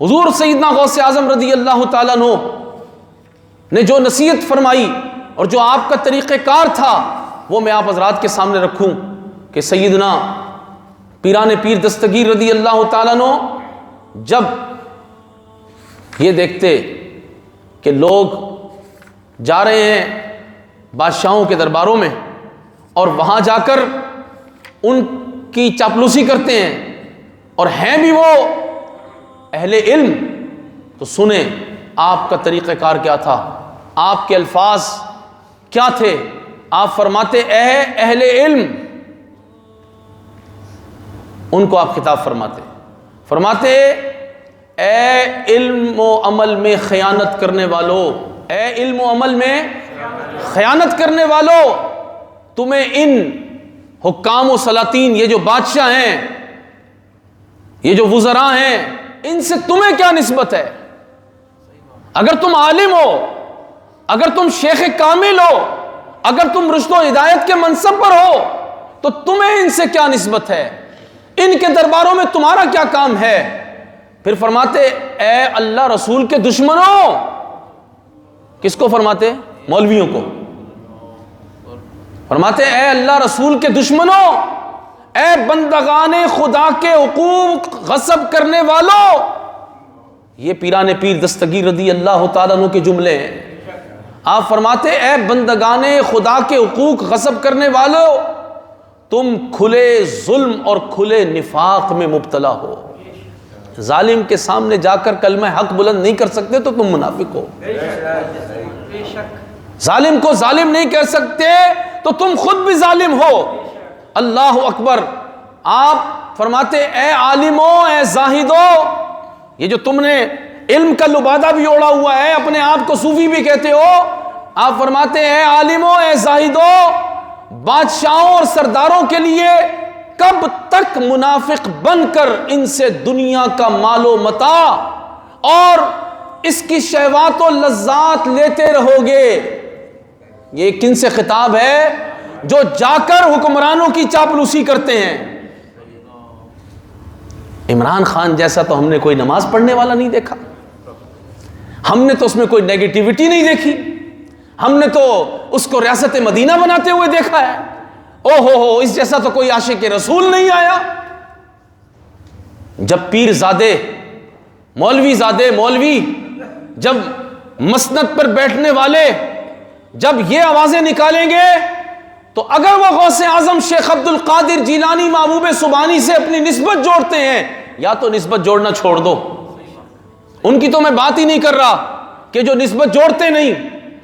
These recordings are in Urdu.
حضور سیدنا غوث اعظم رضی اللہ تعالیٰ عنہ نے جو نصیحت فرمائی اور جو آپ کا طریقہ کار تھا وہ میں آپ حضرات کے سامنے رکھوں کہ سیدنا پیران پیر دستگیر رضی اللہ تعالیٰ عنہ جب یہ دیکھتے کہ لوگ جا رہے ہیں بادشاہوں کے درباروں میں اور وہاں جا کر ان کی چاپلوسی کرتے ہیں اور ہیں بھی وہ اہل علم، تو سنیں آپ کا طریقہ کار کیا تھا، آپ کے الفاظ کیا تھے۔ آپ فرماتے اے اہل علم، ان کو آپ خطاب فرماتے اے علم و عمل میں خیانت کرنے والو، اے علم و عمل میں خیانت کرنے والو، تمہیں ان حکام و سلاطین، یہ جو بادشاہ ہیں، یہ جو وزراء ہیں، ان سے تمہیں کیا نسبت ہے؟ اگر تم عالم ہو، اگر تم شیخ کامل ہو، اگر تم رشد و ہدایت کے منصب پر ہو تو تمہیں ان سے کیا نسبت ہے؟ ان کے درباروں میں تمہارا کیا کام ہے؟ پھر فرماتے اے اللہ رسول کے دشمنوں، کس کو فرماتے؟ مولویوں کو فرماتے اے اللہ رسول کے دشمنوں، اے بندگان خدا کے حقوق غصب کرنے والوں۔ یہ پیران پیر دستگیر رضی اللہ تعالیٰ عنہ کے جملے ہیں۔ آپ فرماتے اے بندگان خدا کے حقوق غصب کرنے والوں، تم کھلے ظلم اور کھلے نفاق میں مبتلا ہو۔ ظالم کے سامنے جا کر کلمہ حق بلند نہیں کر سکتے تو تم منافق ہو، ظالم کو ظالم نہیں کہہ سکتے تو تم خود بھی ظالم ہو۔ اللہ اکبر۔ آپ فرماتے اے عالموں، اے زاہدوں، یہ جو تم نے علم کا لبادہ بھی اوڑا ہوا ہے، اپنے آپ کو صوفی بھی کہتے ہو، آپ فرماتے اے عالموں، اے زاہدوں، بادشاہوں اور سرداروں کے لیے کب تک منافق بن کر ان سے دنیا کا مال و متاع اور اس کی شہوات و لذات لیتے رہو گے؟ یہ کن سے خطاب ہے؟ جو جا کر حکمرانوں کی چاپلوسی کرتے ہیں۔ عمران خان جیسا تو ہم نے کوئی نماز پڑھنے والا نہیں دیکھا، ہم نے تو اس میں کوئی نیگیٹیوٹی نہیں دیکھی، ہم نے تو اس کو ریاست مدینہ بناتے ہوئے دیکھا ہے۔ او ہو اس جیسا تو کوئی عاشق رسول نہیں آیا۔ جب پیر زادے، مولوی زادے، مولوی جب مسند پر بیٹھنے والے جب یہ آوازیں نکالیں گے تو اگر وہ غوث اعظم شیخ عبد القادر جیلانی محبوب سبحانی سے اپنی نسبت جوڑتے ہیں، یا تو نسبت جوڑنا چھوڑ دو، ان کی تو میں بات ہی نہیں کر رہا کہ جو نسبت جوڑتے نہیں،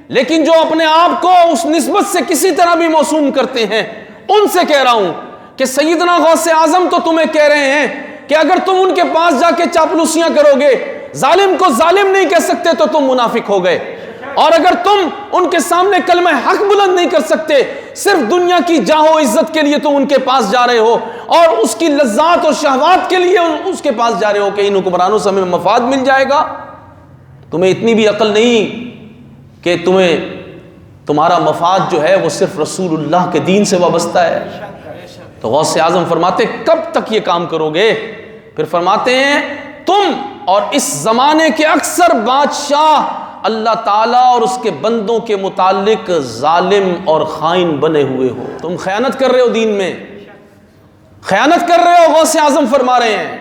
لیکن جو اپنے آپ کو اس نسبت سے کسی طرح بھی موسوم کرتے ہیں، ان سے کہہ رہا ہوں کہ سیدنا غوث اعظم تو تمہیں کہہ رہے ہیں کہ اگر تم ان کے پاس جا کے چاپلوسیاں کرو گے، ظالم کو ظالم نہیں کہہ سکتے تو تم منافق ہو گئے، اور اگر تم ان کے سامنے کلمہ حق بلند نہیں کر سکتے، صرف دنیا کی جاہ و عزت کے لیے تم ان کے پاس جا رہے ہو اور اس کی لذات اور شہوات کے لیے اس کے پاس جا رہے ہو کہ ان حکمرانوں سے ہمیں مفاد مل جائے گا، تمہیں اتنی بھی عقل نہیں کہ تمہارا مفاد جو ہے وہ صرف رسول اللہ کے دین سے وابستہ ہے۔ تو غوث اعظم فرماتے کب تک یہ کام کرو گے؟ پھر فرماتے ہیں تم اور اس زمانے کے اکثر بادشاہ اللہ تعالیٰ اور اس کے بندوں کے متعلق ظالم اور خائن بنے ہوئے ہو، تم خیانت کر رہے ہو، دین میں خیانت کر رہے ہو۔ غوث اعظم فرما رہے ہیں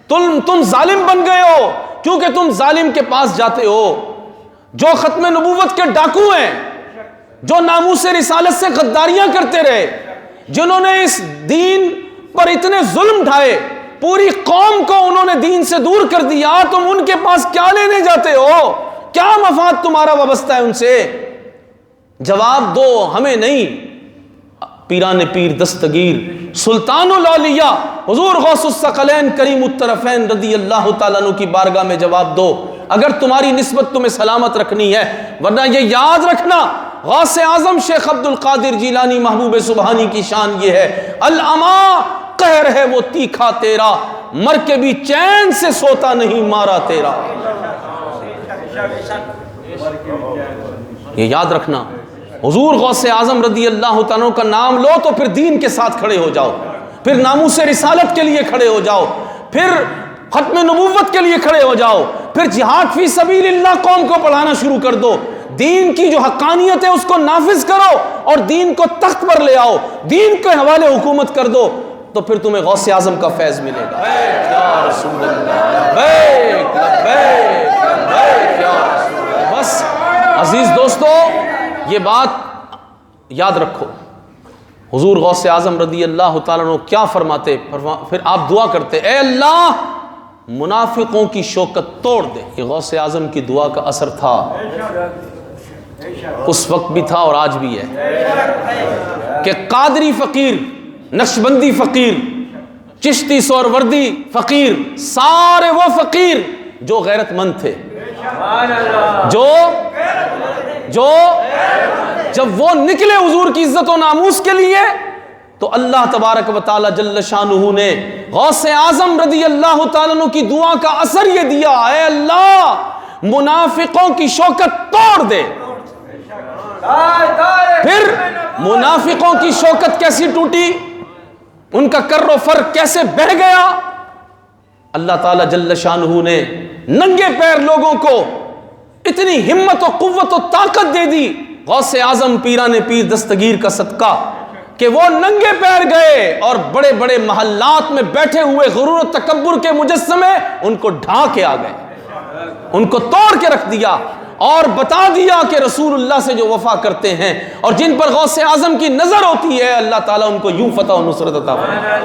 تم ظالم بن گئے ہو کیونکہ تم ظالم کے پاس جاتے ہو، جو ختم نبوت کے ڈاکو ہیں، جو ناموس رسالت سے غداریاں کرتے رہے، جنہوں نے اس دین پر اتنے ظلم ڈھائے، پوری قوم کو انہوں نے دین سے دور کر دیا، تم ان کے پاس کیا لینے جاتے ہو؟ کیا مفاد تمہارا وابستہ ہے ان سے؟ جواب دو، ہمیں نہیں۔ پیران پیر دستگیر سلطان الاولیاء حضور غوث الثقلین کریم الطرفین رضی اللہ تعالیٰ عنہ کی بارگاہ میں جواب دو، اگر تمہاری نسبت تمہیں سلامت رکھنی ہے، ورنہ یہ یاد رکھنا غوث اعظم شیخ عبد القادر جیلانی محبوب سبحانی کی شان یہ ہے، العما قہر ہے وہ تیکھا تیرا، مر کے بھی چین سے سوتا نہیں مارا تیرا۔ یہ یاد رکھنا، حضور غوث اعظم رضی اللہ تعالیٰ کا نام لو تو پھر دین کے ساتھ کھڑے ہو جاؤ، پھر ناموس رسالت کے لیے کھڑے ہو جاؤ، پھر ختم نبوت کے لیے کھڑے ہو جاؤ، پھر جہاد فی سبیل اللہ قوم کو پڑھانا شروع کر دو، دین کی جو حقانیت ہے اس کو نافذ کرو اور دین کو تخت پر لے آؤ، دین کے حوالے حکومت کر دو، تو پھر تمہیں غوث اعظم کا فیض ملے گا۔ یا رسول اللہ، لبیک لبیک لبیک یا رسول اللہ۔ بس عزیز دوستو، یہ بات یاد رکھو، حضور غوث اعظم رضی اللہ تعالیٰ عنہ کیا فرماتے، پھر آپ دعا کرتے، اے اللہ منافقوں کی شوکت توڑ دے۔ یہ غوث اعظم کی دعا کا اثر تھا، اس وقت بھی تھا اور آج بھی ہے، کہ قادری فقیر، نقشبندی فقیر، چشتی سہروردی فقیر، سارے وہ فقیر جو غیرت مند تھے، جو جب وہ نکلے حضور کی عزت و ناموس کے لیے، تو اللہ تبارک و تعالی جل شانہ نے غوث اعظم رضی اللہ تعالیٰ عنہ کی دعا کا اثر یہ دیا، اے اللہ منافقوں کی شوکت توڑ دے۔ پھر منافقوں کی شوکت کیسی ٹوٹی، ان کا کر و فر کیسے بہہ گیا، اللہ تعالیٰ جل شانہ نے ننگے پیر لوگوں کو اتنی ہمت و قوت و طاقت دے دی، غوث اعظم پیران پیر دستگیر کا صدقہ، کہ وہ ننگے پیر گئے اور بڑے بڑے محلات میں بیٹھے ہوئے غرور و تکبر کے مجسمے ان کو ڈھا کے آ گئے، ان کو توڑ کے رکھ دیا اور بتا دیا کہ رسول اللہ سے جو وفا کرتے ہیں اور جن پر غوث اعظم کی نظر ہوتی ہے، اللہ تعالیٰ ان کو یوں فتح و نصرت عطا فرمائے۔